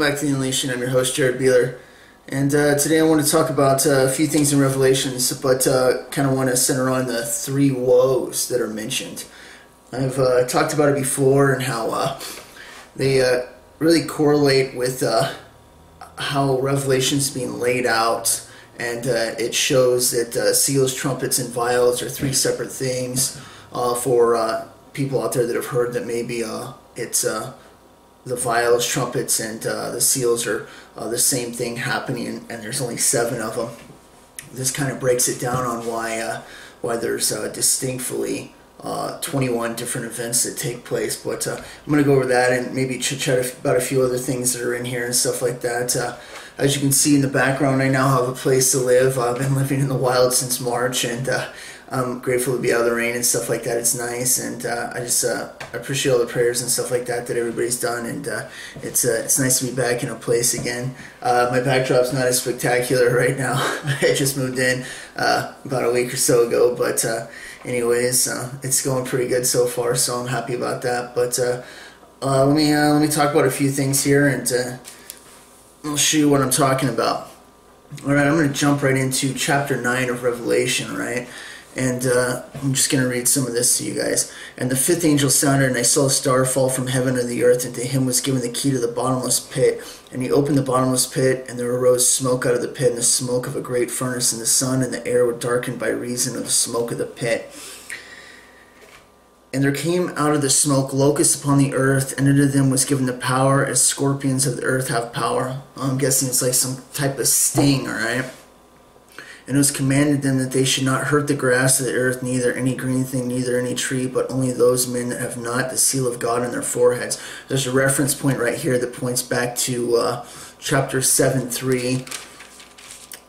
back to the Unleashing. I'm your host, Jared Beeler, and today I want to talk about a few things in Revelations, but kind of want to center on the three woes that are mentioned. I've talked about it before and how they really correlate with how Revelation's being laid out, and it shows that seals, trumpets, and vials are three separate things for people out there that have heard that maybe it's the vials, trumpets, and the seals are the same thing happening, and there's only 7 of them. This kind of breaks it down on why there's distinctly 21 different events that take place, but I'm going to go over that and maybe chit-chat about a few other things that are in here and stuff like that. As you can see in the background, I now have a place to live. I've been living in the wild since March, and I'm grateful to be out of the rain and stuff like that. It's nice, and I just appreciate all the prayers and stuff like that everybody's done, and it's nice to be back in a place again. My backdrop's not as spectacular right now. I just moved in about a week or so ago, but anyways, it's going pretty good so far, so I'm happy about that. But let me talk about a few things here, and I'll show you what I'm talking about. Alright, I'm going to jump right into chapter 9 of Revelation, right? And I'm just going to read some of this to you guys. And the 5th angel sounded, and I saw a star fall from heaven to the earth, and to him was given the key to the bottomless pit. And he opened the bottomless pit, and there arose smoke out of the pit, and the smoke of a great furnace, and the sun and the air were darkened by reason of the smoke of the pit. And there came out of the smoke locusts upon the earth, and unto them was given the power as scorpions of the earth have power. I'm guessing it's like some type of sting, alright? And it was commanded them that they should not hurt the grass of the earth, neither any green thing, neither any tree, but only those men that have not the seal of God on their foreheads. There's a reference point right here that points back to chapter 7:3,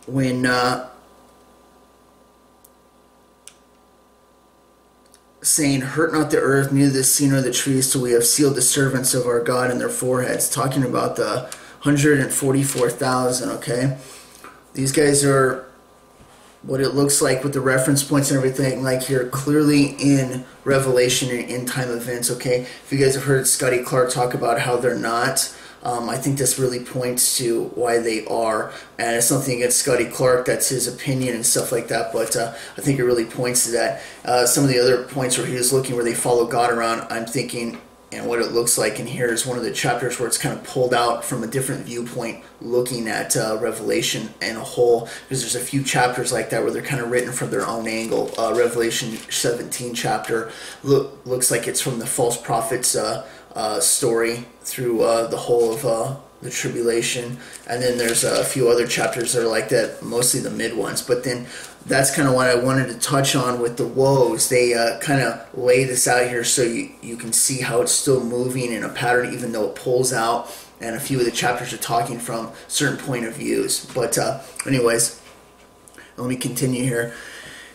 when saying, hurt not the earth, neither the sea nor the trees, till we have sealed the servants of our God in their foreheads. Talking about the 144,000, okay? These guys are what it looks like with the reference points and everything, like here, clearly in Revelation and end-time events, okay? If you guys have heard Scotty Clark talk about how they're not, I think this really points to why they are, and it's nothing against Scotty Clark, that's his opinion and stuff like that, but I think it really points to that. Some of the other points where he was looking where they follow God around, I'm thinking, and what it looks like in here is one of the chapters where it's kind of pulled out from a different viewpoint, looking at Revelation in a whole, because there's a few chapters like that where they're kind of written from their own angle. Revelation 17 chapter looks like it's from the false prophet's story through the whole of the tribulation, and then there's a few other chapters that are like that, mostly the mid ones. But then that's kind of what I wanted to touch on with the woes. They kind of lay this out here so you can see how it's still moving in a pattern, even though it pulls out, and a few of the chapters are talking from certain point of views. But anyways, let me continue here.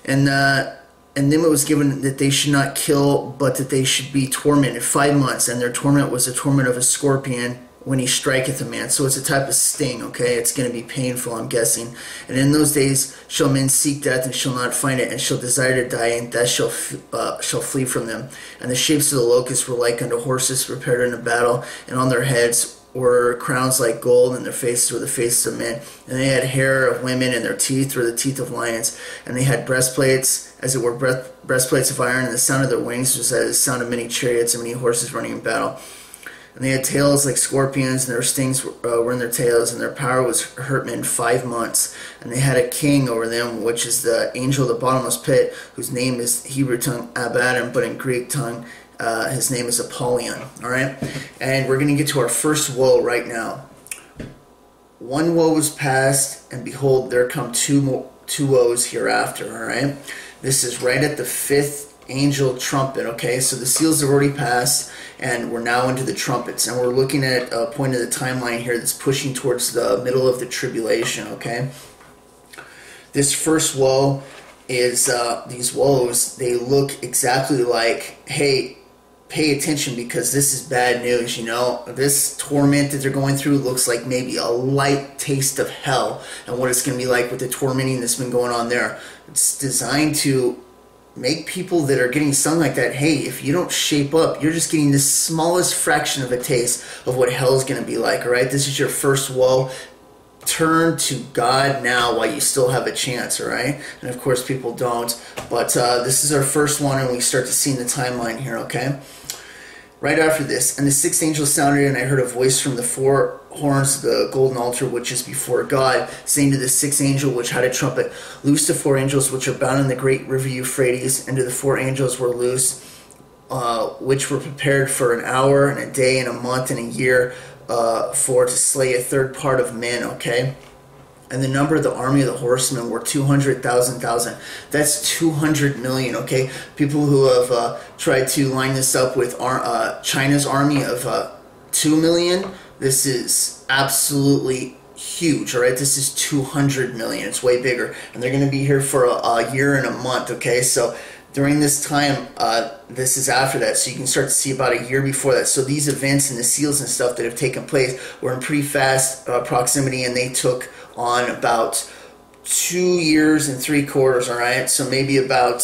And them it was given that they should not kill, but that they should be tormented 5 months, and their torment was the torment of a scorpion when he striketh a man. So it's a type of sting, okay? It's going to be painful, I'm guessing. And in those days shall men seek death, and shall not find it, and shall desire to die, and death shall flee from them. And the shapes of the locusts were like unto horses prepared unto battle, and on their heads were crowns like gold, and their faces were the faces of men. And they had hair of women, and their teeth were the teeth of lions. And they had breastplates, as it were breastplates of iron, and the sound of their wings was as the sound of many chariots and many horses running in battle. And they had tails like scorpions, and their stings were in their tails, and their power was hurt men 5 months. And they had a king over them, which is the angel of the bottomless pit, whose name is Hebrew tongue Abaddon, but in Greek tongue his name is Apollyon. Alright? And we're going to get to our first woe right now. One woe was past, and behold, there come two woes hereafter. Alright? This is right at the 5th angel trumpet, okay? So the seals have already passed, and we're now into the trumpets, and we're looking at a point of the timeline here that's pushing towards the middle of the tribulation, okay? This first woe is, these woes, they look exactly like, hey, pay attention because this is bad news, you know? This torment that they're going through looks like maybe a light taste of hell and what it's going to be like with the tormenting that's been going on there. It's designed to make people that are getting sung like that, hey, if you don't shape up, you're just getting the smallest fraction of a taste of what hell's going to be like, all right? This is your first woe. Turn to God now while you still have a chance, all right? And of course, people don't. But this is our first one, and we start to see in the timeline here, okay? Right after this, and the sixth angel sounded, and I heard a voice from the four horns of the golden altar which is before God, saying to the sixth angel which had a trumpet, loose the four angels which are bound in the great river Euphrates, and to the four angels were loose, which were prepared for an hour, and a day, and a month, and a year, for to slay a third part of men, okay? And the number of the army of the horsemen were 200,000. That's 200 million, okay? People who have tried to line this up with China's army of 2 million, this is absolutely huge, all right? This is 200 million. It's way bigger. And they're going to be here for a year and a month, okay? So during this time, this is after that, so you can start to see about a year before that. So these events and the seals and stuff that have taken place were in pretty fast proximity, and they took on about 2 years and 3/4, all right? So maybe about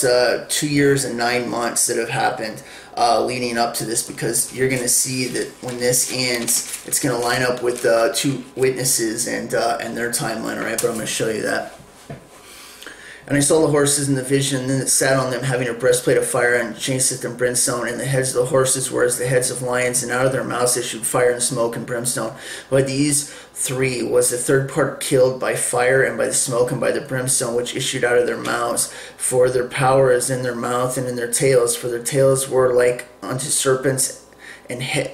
2 years and 9 months that have happened leading up to this, because you're going to see that when this ends, it's going to line up with two witnesses and their timeline, all right? But I'm going to show you that. And I saw the horses in the vision, and then it sat on them, having a breastplate of fire and jacinth and brimstone, and the heads of the horses were as the heads of lions, and out of their mouths issued fire and smoke and brimstone. But these three was the third part killed by fire and by the smoke and by the brimstone which issued out of their mouths. For their power is in their mouth and in their tails, for their tails were like unto serpents, and had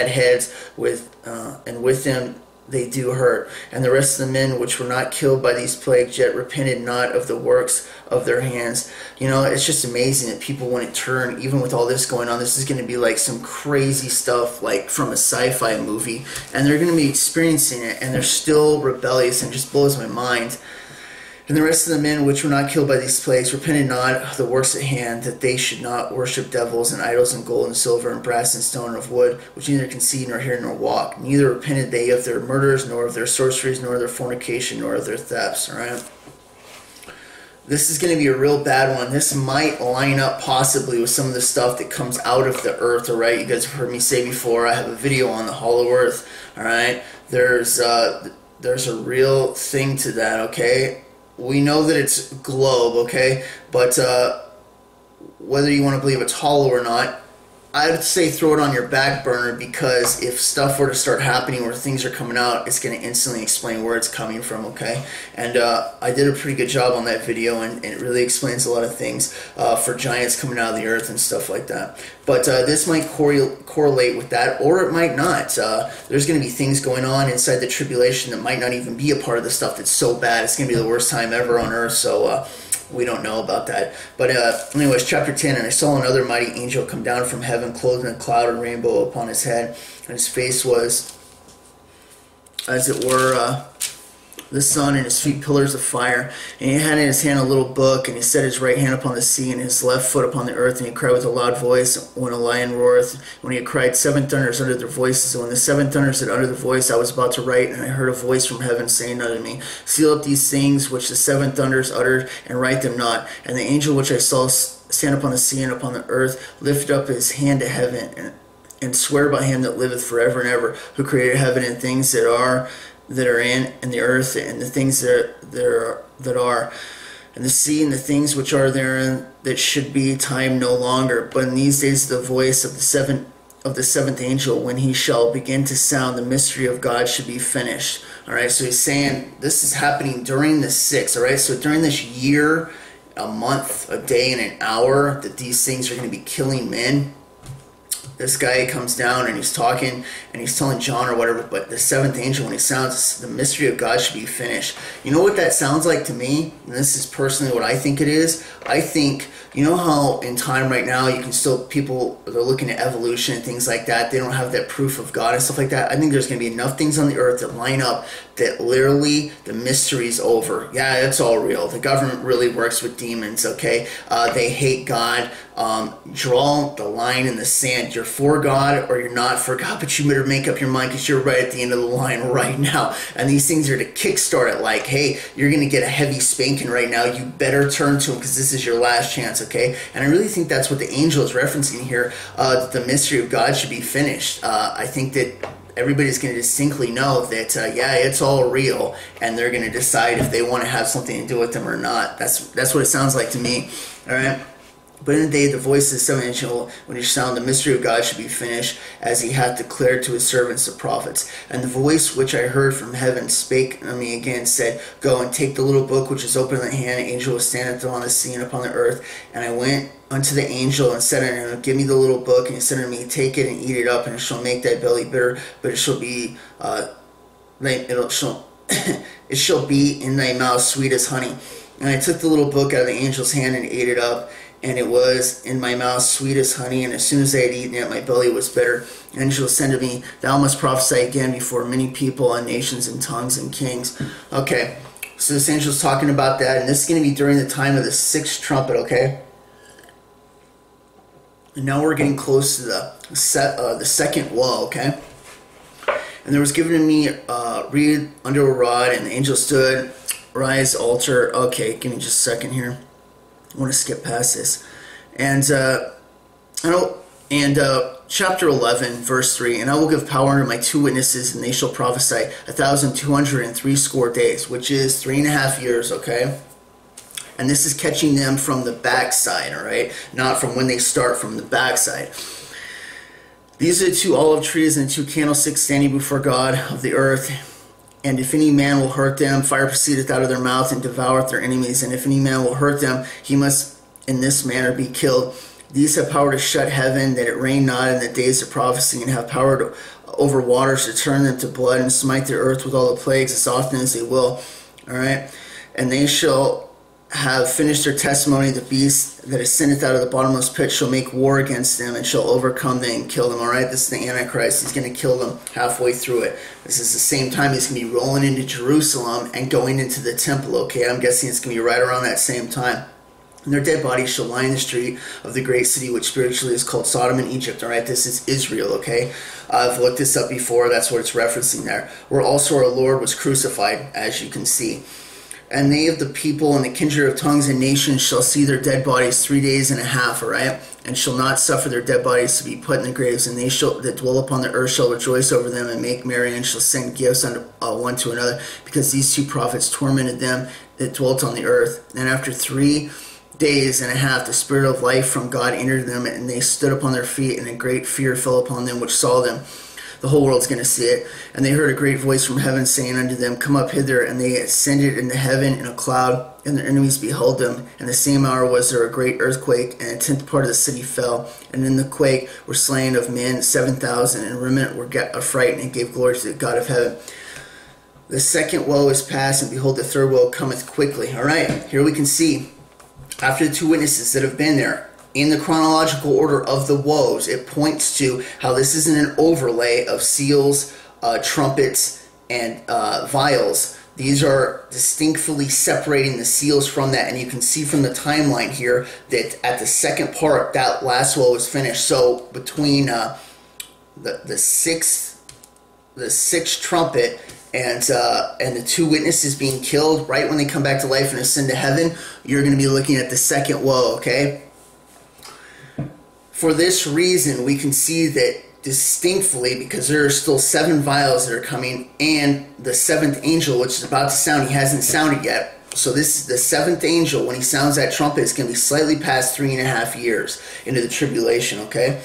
heads and with them they do hurt. And the rest of the men which were not killed by these plagues yet repented not of the works of their hands. You know, it's just amazing that people wouldn't turn, even with all this going on. This is going to be like some crazy stuff like from a sci-fi movie, and they're going to be experiencing it, and they're still rebellious, and it just blows my mind. And the rest of the men which were not killed by these plagues repented not of the works at hand, that they should not worship devils and idols and gold and silver and brass and stone and of wood, which neither can see nor hear nor walk. Neither repented they of their murders, nor of their sorceries, nor of their fornication, nor of their thefts. All right? This is going to be a real bad one. This might line up possibly with some of the stuff that comes out of the earth, all right? You guys have heard me say before, I have a video on the hollow earth, all right? There's a real thing to that, okay? We know that it's globe, okay? But whether you want to believe it's hollow or not, I would say throw it on your back burner, because if stuff were to start happening where things are coming out, it's going to instantly explain where it's coming from, okay? And I did a pretty good job on that video, and it really explains a lot of things for giants coming out of the earth and stuff like that. But this might correlate with that, or it might not. There's going to be things going on inside the tribulation that might not even be a part of the stuff that's so bad. It's going to be the worst time ever on earth, so we don't know about that. But anyways, chapter 10, and I saw another mighty angel come down from heaven, clothed in a cloud and rainbow upon his head, and his face was, as it were, the sun, and his feet pillars of fire. And he had in his hand a little book, and he set his right hand upon the sea, and his left foot upon the earth, and he cried with a loud voice, when a lion roareth. When he had cried, 7 thunders uttered their voices, and when the 7 thunders had uttered their voice, I was about to write, and I heard a voice from heaven saying unto me, seal up these things which the 7 thunders uttered, and write them not. And the angel which I saw stand upon the sea and upon the earth lifted up his hand to heaven, and swear by him that liveth forever and ever, who created heaven and things that are in, and the earth, and the things that are, and the sea, and the things which are therein, that should be time no longer. But in these days the voice of the seventh angel, when he shall begin to sound, the mystery of God should be finished. All right, so he's saying this is happening during the 6th. All right, so during this year, a month, a day, and an hour that these things are going to be killing men. This guy comes down and he's talking and he's telling John or whatever, but the 7th angel, when he sounds, the mystery of God should be finished. You know what that sounds like to me? And this is personally what I think it is. I think, you know how in time right now you can still, people, they're looking at evolution and things like that. They don't have that proof of God and stuff like that. I think there's going to be enough things on the earth that line up that literally the mystery's over. Yeah, it's all real. The government really works with demons, okay? They hate God. Draw the line in the sand. You're for God or you're not for God, but you better make up your mind because you're right at the end of the line right now. And these things are to kickstart it like, hey, you're going to get a heavy spanking right now. You better turn to him because this is your last chance, okay? And I really think that's what the angel is referencing here, that the mystery of God should be finished. I think that everybody's going to distinctly know that, yeah, it's all real, and they're going to decide if they want to have something to do with them or not. That's what it sounds like to me, all right? But in the day, the voice of the seventh angel, when he sound, the mystery of God should be finished, as he hath declared to his servants the prophets. And the voice which I heard from heaven spake unto me again, said, Go and take the little book which is open in the hand. The angel was standing upon the sea and upon the earth. And I went unto the angel and said unto him, Give me the little book. And he said unto me, Take it and eat it up, and it shall make thy belly bitter, but it shall be it shall be in thy mouth sweet as honey. And I took the little book out of the angel's hand and ate it up, and it was in my mouth sweet as honey, and as soon as I had eaten it, my belly was bitter. And the angel said to me, Thou must prophesy again before many people and nations and tongues and kings. Okay, so this angel's talking about that, and this is going to be during the time of the sixth trumpet, okay? And now we're getting close to the second woe, okay? And there was given to me reed under a rod, and the angel stood, rise, altar. Okay, give me just a second here. I want to skip past this. And chapter 11, verse 3, And I will give power unto my 2 witnesses, and they shall prophesy 1,260 days, which is 3.5 years, okay? And this is catching them from the backside, all right? Not from when they start, from the backside. These are the 2 olive trees and the 2 candlesticks standing before God of the earth. And if any man will hurt them, fire proceedeth out of their mouth and devoureth their enemies. And if any man will hurt them, he must in this manner be killed. These have power to shut heaven, that it rain not in the days of prophecy, and have power over waters to turn them to blood, and smite the earth with all the plagues as often as they will. All right? And they shall have finished their testimony. The beast that ascendeth out of the bottomless pit shall make war against them, and shall overcome them and kill them. All right, this is the Antichrist. He's going to kill them halfway through it. This is the same time he's going to be rolling into Jerusalem and going into the temple. Okay, I'm guessing it's going to be right around that same time. And their dead bodies shall lie in the street of the great city, which spiritually is called Sodom and Egypt. All right, this is Israel. Okay, I've looked this up before. That's what it's referencing there. Where also our Lord was crucified, as you can see. And they of the people and the kindred of tongues and nations shall see their dead bodies 3 days and a half, all right? And shall not suffer their dead bodies to be put in the graves. And they that dwell upon the earth shall rejoice over them and make merry, and shall send gifts unto one to another, because these 2 prophets tormented them that dwelt on the earth. And after 3 days and a half, the spirit of life from God entered them, and they stood upon their feet, and a great fear fell upon them which saw them. The whole world's going to see it. And they heard a great voice from heaven saying unto them, Come up hither. And they ascended into heaven in a cloud, and their enemies beheld them. And the same hour was there a great earthquake, and a 10th part of the city fell. And in the quake were slain of men 7,000, and remnant were affrighted, and gave glory to the God of heaven. The second woe is past, and behold, the third woe cometh quickly. All right, here we can see, after the 2 witnesses that have been there, in the chronological order of the woes, it points to how this isn't an overlay of seals, trumpets, and vials. These are distinctly separating the seals from that, and you can see from the timeline here that at the second part, that last woe is finished. So between the sixth trumpet and the 2 witnesses being killed right when they come back to life and ascend to heaven, you're going to be looking at the second woe, okay? For this reason, we can see that distinctly, because there are still 7 vials that are coming, and the 7th angel, which is about to sound, he hasn't sounded yet. So this is the 7th angel. When he sounds that trumpet, it's going to be slightly past 3.5 years into the tribulation, okay?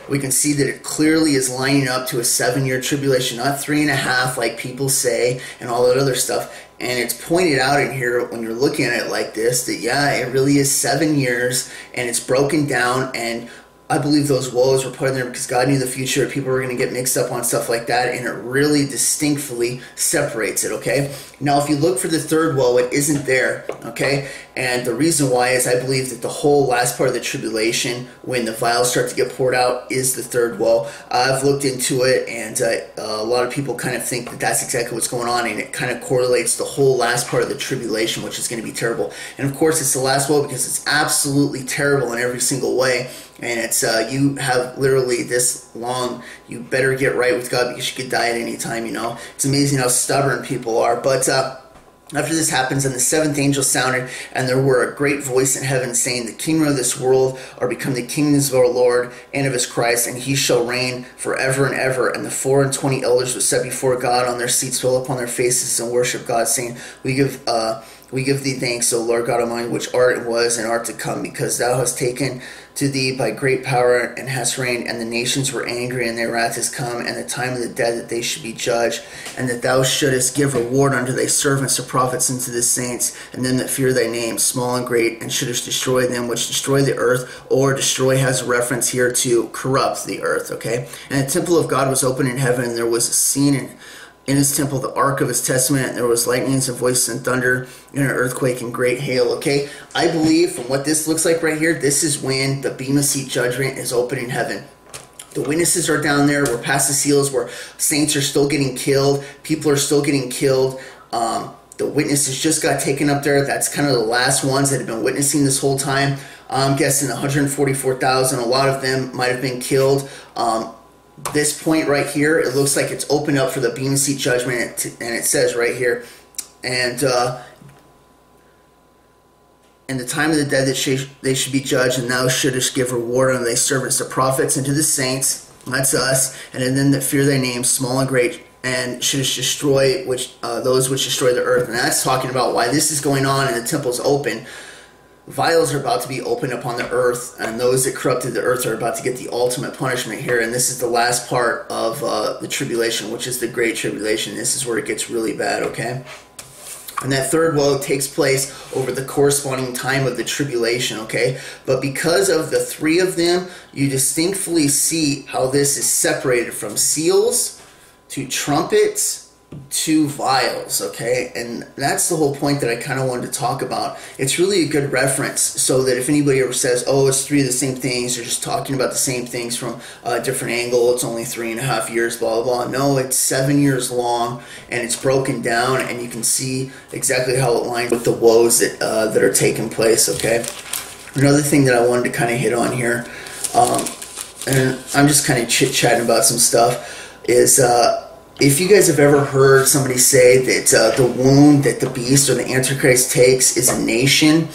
We can see that it clearly is lining up to a 7-year tribulation, not 3.5 like people say and all that other stuff. And it's pointed out in here when you're looking at it like this that, yeah, it really is 7 years, and it's broken down, and I believe those woes were put in there because God knew the future. People were going to get mixed up on stuff like that, and it really distinctly separates it, okay? Now, if you look for the third woe, it isn't there, okay? And the reason why is I believe that the whole last part of the tribulation, when the vials start to get poured out, is the third woe. I've looked into it, and a lot of people kind of think that that's exactly what's going on, and it kind of correlates the whole last part of the tribulation, which is going to be terrible. And, of course, it's the last woe because it's absolutely terrible in every single way. And it's you have literally this long. You better get right with God because you could die at any time. You know, it's amazing how stubborn people are. But after this happens, and the seventh angel sounded, and there were a great voice in heaven saying, "The kingdom of this world are become the kingdoms of our Lord and of his Christ, and he shall reign forever and ever." And the 24 elders were set before God on their seats, fell upon their faces, and worship God, saying, We give thee thanks, O Lord God Almighty, which art and was and art to come, because thou hast taken to thee by great power and hast reigned, and the nations were angry, and their wrath is come, and the time of the dead that they should be judged, and that thou shouldest give reward unto thy servants, the prophets, and to the saints, and them that fear thy name, small and great, and shouldest destroy them which destroy the earth. Or destroy has a reference here to corrupt the earth, okay? And the temple of God was open in heaven, and there was a scene in his temple, the ark of his testament, and there was lightnings and voices and thunder, and an earthquake and great hail. Okay, I believe from what this looks like right here, this is when the Bema Seat judgment is open in heaven. The witnesses are down there. We're past the seals, where saints are still getting killed. People are still getting killed. The witnesses just got taken up there. That's kind of the last ones that have been witnessing this whole time. I'm guessing 144,000. A lot of them might have been killed. This point right here, it looks like it's opened up for the Bema Seat judgment, and it says right here, and in the time of the dead that they should be judged, and thou shouldest give reward unto thy servants, the prophets, and to the saints, that's us, and in them that fear thy name, small and great, and shouldest destroy those which destroy the earth. And that's talking about why this is going on, and the temple's open. Vials are about to be opened upon the earth, and those that corrupted the earth are about to get the ultimate punishment here. And this is the last part of the tribulation, which is the great tribulation. This is where it gets really bad, okay? And that third woe takes place over the corresponding time of the tribulation, okay? But because of the three of them, you distinctly see how this is separated from seals to trumpets to vials, okay? And that's the whole point that I kind of wanted to talk about. It's really a good reference, so that if anybody ever says, oh, it's three of the same things, they're just talking about the same things from a different angle, it's only 3.5 years, blah, blah, blah. No, it's 7 years long, and it's broken down, and you can see exactly how it lines with the woes that are taking place, okay? Another thing that I wanted to kind of hit on here, and I'm just kind of chit-chatting about some stuff, is if you guys have ever heard somebody say that the wound that the beast or the Antichrist takes is a nation,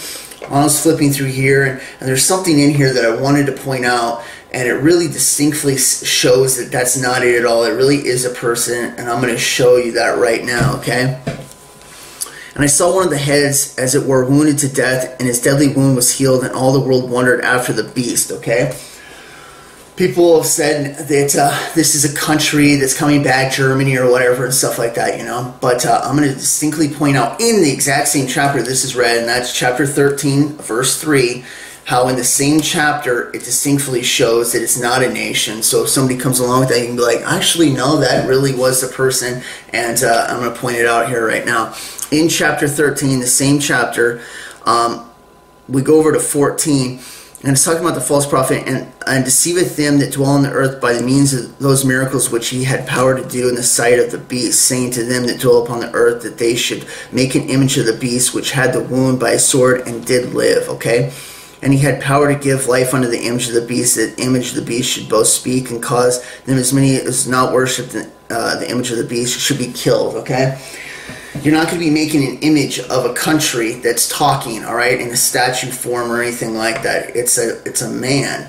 I was flipping through here, and there's something in here that I wanted to point out, and it really distinctly shows that that's not it at all. It really is a person, and I'm going to show you that right now, okay? And I saw one of the heads, as it were, wounded to death, and his deadly wound was healed, and all the world wondered after the beast, okay? People have said that this is a country that's coming back, Germany or whatever, and stuff like that, you know. But I'm going to distinctly point out in the exact same chapter this is read, and that's chapter 13, verse 3, how in the same chapter it distinctly shows that it's not a nation. So if somebody comes along with that, you can be like, actually, no, that really was a person, and I'm going to point it out here right now. In chapter 13, the same chapter, we go over to 14, and it's talking about the false prophet, and deceiveth them that dwell on the earth by the means of those miracles which he had power to do in the sight of the beast, saying to them that dwell upon the earth that they should make an image of the beast which had the wound by a sword and did live, okay? And he had power to give life unto the image of the beast, that image of the beast should both speak and cause them as many as not worship the image of the beast should be killed, okay? You're not going to be making an image of a country that's talking, all right, in a statue form or anything like that. It's a man.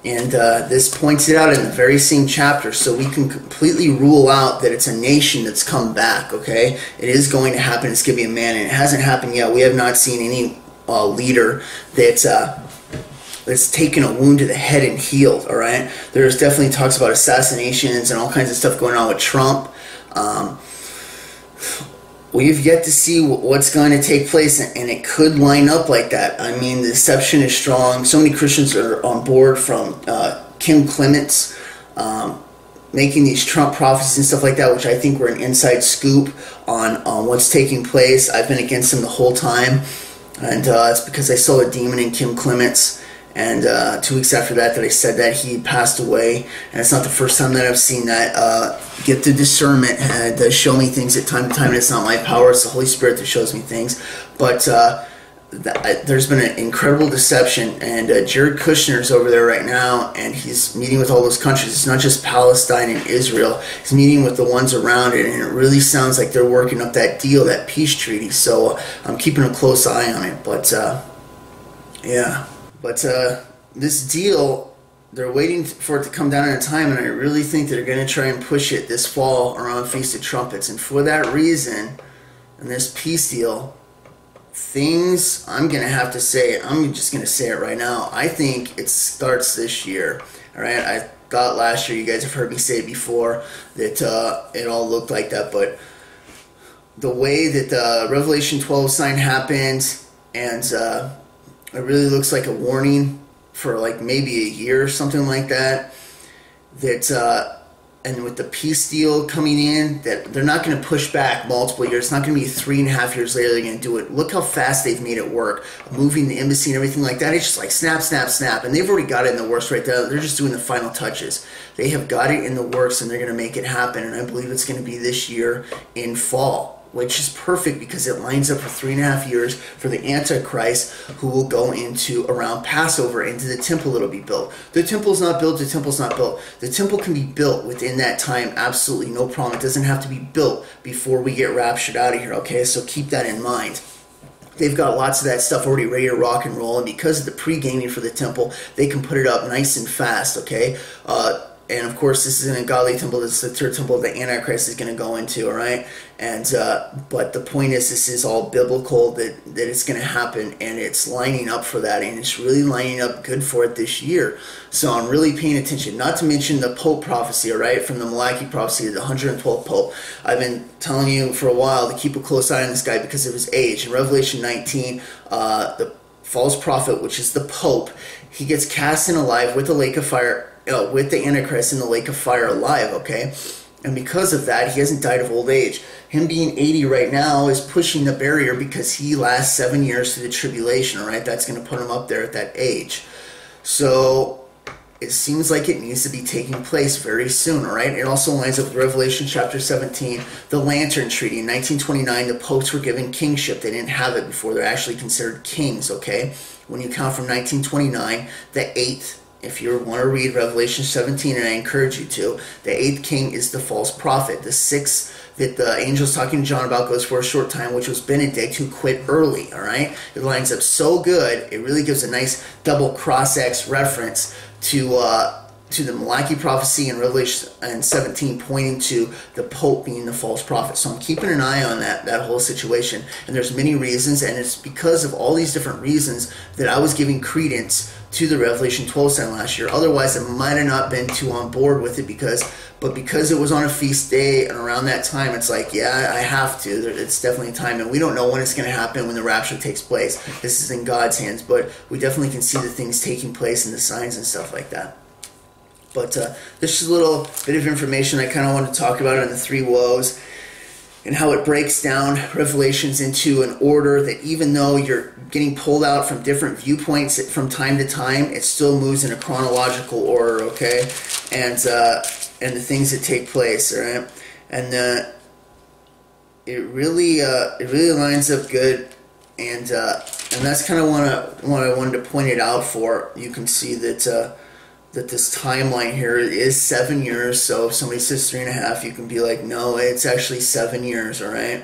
And this points it out in the very same chapter, so we can completely rule out that it's a nation that's come back, okay? It is going to happen. It's going to be a man, and it hasn't happened yet. We have not seen any leader that's taken a wound to the head and healed, all right? There's definitely talks about assassinations and all kinds of stuff going on with Trump. We've yet to see what's going to take place, and it could line up like that. I mean, the deception is strong. So many Christians are on board, from Kim Clements making these Trump prophecies and stuff like that, which I think were an inside scoop on what's taking place. I've been against him the whole time, and it's because I saw a demon in Kim Clements. And 2 weeks after that I said that, he passed away. And it's not the first time that I've seen that. Get the discernment to show me things at time to time. And it's not my power, it's the Holy Spirit that shows me things. But there's been an incredible deception, and Jared Kushner's over there right now, and he's meeting with all those countries. It's not just Palestine and Israel. He's meeting with the ones around it, and it really sounds like they're working up that deal, that peace treaty. So I'm keeping a close eye on it. But yeah, but this deal, they're waiting for it to come down in time, and I really think they're going to try and push it this fall around Feast of Trumpets. And for that reason, and this peace deal, things, I'm going to have to say it. I'm just going to say it right now. I think it starts this year. All right. I thought last year, you guys have heard me say it before, that it all looked like that. But the way that the Revelation 12 sign happened, and it really looks like a warning for like maybe a year or something like that. And with the peace deal coming in, that they're not going to push back multiple years. It's not going to be 3.5 years later they're going to do it. Look how fast they've made it work. Moving the embassy and everything like that. It's just like snap, snap, snap. And they've already got it in the works right there. They're just doing the final touches. They have got it in the works, and they're going to make it happen. And I believe it's going to be this year in fall, which is perfect because it lines up for 3.5 years for the Antichrist, who will go into around Passover into the temple that'll be built. The temple's not built. The temple's not built. The temple can be built within that time. Absolutely no problem. It doesn't have to be built before we get raptured out of here. Okay, so keep that in mind. They've got lots of that stuff already ready to rock and roll, and because of the pre-gaming for the temple, they can put it up nice and fast. Okay. And of course, this isn't a godly temple. This is the third temple the Antichrist is going to go into, all right? And but the point is, this is all biblical, that it's going to happen, and it's lining up for that, and it's really lining up good for it this year. So I'm really paying attention. Not to mention the Pope prophecy, all right, from the Malachi prophecy, the 112th Pope. I've been telling you for a while to keep a close eye on this guy because of his age. In Revelation 19, the false prophet, which is the Pope, he gets cast in alive with the lake of fire, with the Antichrist in the lake of fire alive, okay? And because of that, he hasn't died of old age. Him being 80 right now is pushing the barrier because he lasts 7 years through the tribulation, all right? That's going to put him up there at that age. So it seems like it needs to be taking place very soon, all right? It also lines up with Revelation chapter 17, the Lantern Treaty. In 1929, the popes were given kingship. They didn't have it before. They're actually considered kings, okay? When you count from 1929, the 8th, if you want to read Revelation 17, and I encourage you to, the 8th king is the false prophet. The 6th that the angel's talking to John about goes for a short time, which was Benedict, who quit early, all right? It lines up so good. It really gives a nice double cross-X reference to the Malachi prophecy and Revelation and 17, pointing to the Pope being the false prophet. So I'm keeping an eye on that whole situation. And there's many reasons, and it's because of all these different reasons that I was giving credence to the Revelation 12 sign last year. Otherwise, I might have not been too on board with it, because it was on a feast day and around that time, it's like, yeah, I have to. It's definitely time, and we don't know when it's going to happen, when the rapture takes place. This is in God's hands, but we definitely can see the things taking place and the signs and stuff like that. But this is a little bit of information I kind of want to talk about on the 3 woes, and how it breaks down Revelations into an order that, even though you're getting pulled out from different viewpoints from time to time, it still moves in a chronological order, okay? And the things that take place, all right? And it really lines up good, and that's kind of what I wanted to point it out for. You can see that this timeline here is 7 years. So if somebody says 3.5, you can be like, no, it's actually 7 years, all right?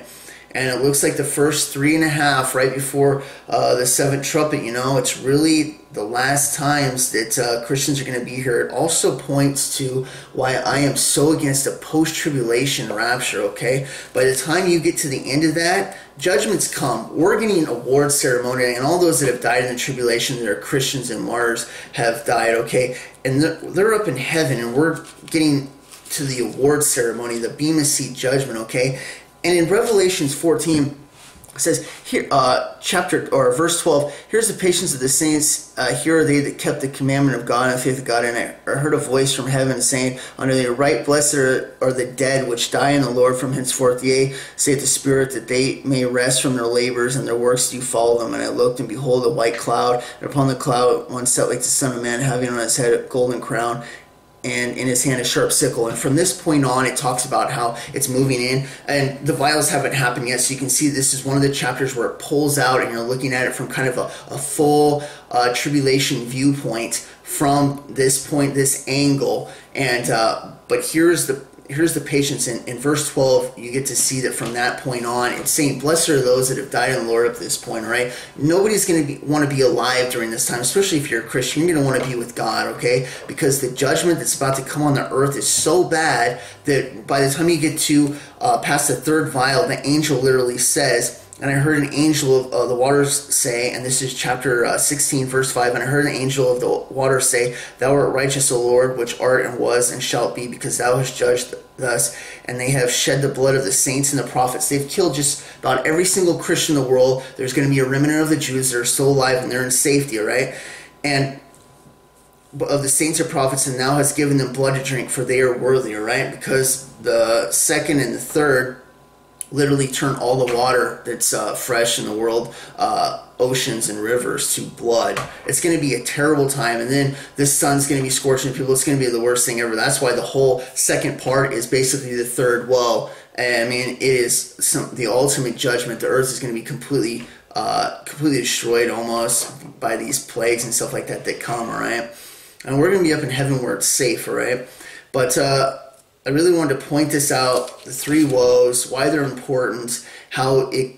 And it looks like the first 3.5, right before the 7th trumpet, it's really the last times that Christians are going to be here. It also points to why I am so against a post-tribulation rapture, okay? By the time you get to the end of that, judgments come. We're getting an award ceremony, and all those that have died in the tribulation that are Christians and martyrs have died, okay? And they're up in heaven, and we're getting to the award ceremony, the Bema Seat judgment, okay? And in Revelations 14, it says here, verse 12. Here's the patience of the saints. Here are they that kept the commandment of God and the faith of God. And I heard a voice from heaven saying, "Under the right, blessed are the dead which die in the Lord from henceforth. Yea, saith the Spirit, that they may rest from their labors, and their works do follow them. And I looked, and behold, a white cloud, and upon the cloud one sat like the Son of Man, having on his head a golden crown." and in his hand a sharp sickle. And from this point on, it talks about how it's moving in, and the vials haven't happened yet, so you can see this is one of the chapters where it pulls out and you're looking at it from kind of a full tribulation viewpoint from this point, this angle. And but here's the patience in verse 12. You get to see that from that point on, it's saying, blessed are those that have died in the Lord up to this point, right? Nobody's going to want to be alive during this time, especially if you're a Christian. You're going to want to be with God, okay? Because the judgment that's about to come on the earth is so bad that by the time you get to past the third vial, the angel literally says, and I heard an angel of the waters say, and this is chapter 16, verse 5, and I heard an angel of the waters say, thou art righteous, O Lord, which art and was and shalt be, because thou hast judged thus, and they have shed the blood of the saints and the prophets. They've killed just about every single Christian in the world. There's going to be a remnant of the Jews that are still alive, and they're in safety, all right? And of the saints or prophets, and thou hast given them blood to drink, for they are worthy, all right? Because the second and the third literally turn all the water that's fresh in the world, oceans and rivers, to blood. It's going to be a terrible time, and then the sun's going to be scorching people. It's going to be the worst thing ever. That's why the whole second part is basically the third woe. And I mean, it is the ultimate judgment. The earth is going to be completely destroyed almost by these plagues and stuff like that come, all right? And we're going to be up in heaven where it's safe, all right? But I really wanted to point this out, the three woes, why they're important, how it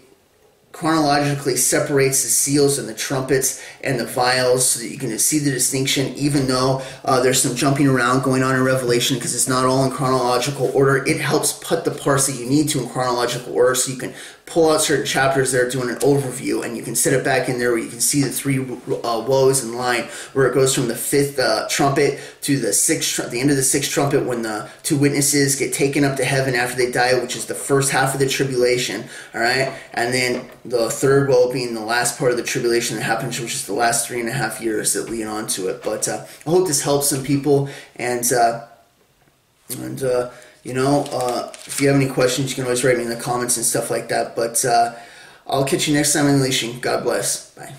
chronologically separates the seals and the trumpets and the vials so that you can see the distinction, even though there's some jumping around going on in Revelation because it's not all in chronological order. It helps put the parts that you need to in chronological order so you can pull out certain chapters that are doing an overview, and you can set it back in there where you can see the three woes in line, where it goes from the fifth trumpet to the end of the sixth trumpet, when the two witnesses get taken up to heaven after they die, which is the first half of the tribulation, all right? And then the third woe being the last part of the tribulation that happens, which is the last 3.5 years that lead on to it. But I hope this helps some people, and you know, if you have any questions, you can always write me in the comments and stuff like that. But I'll catch you next time on Unleashing. God bless. Bye.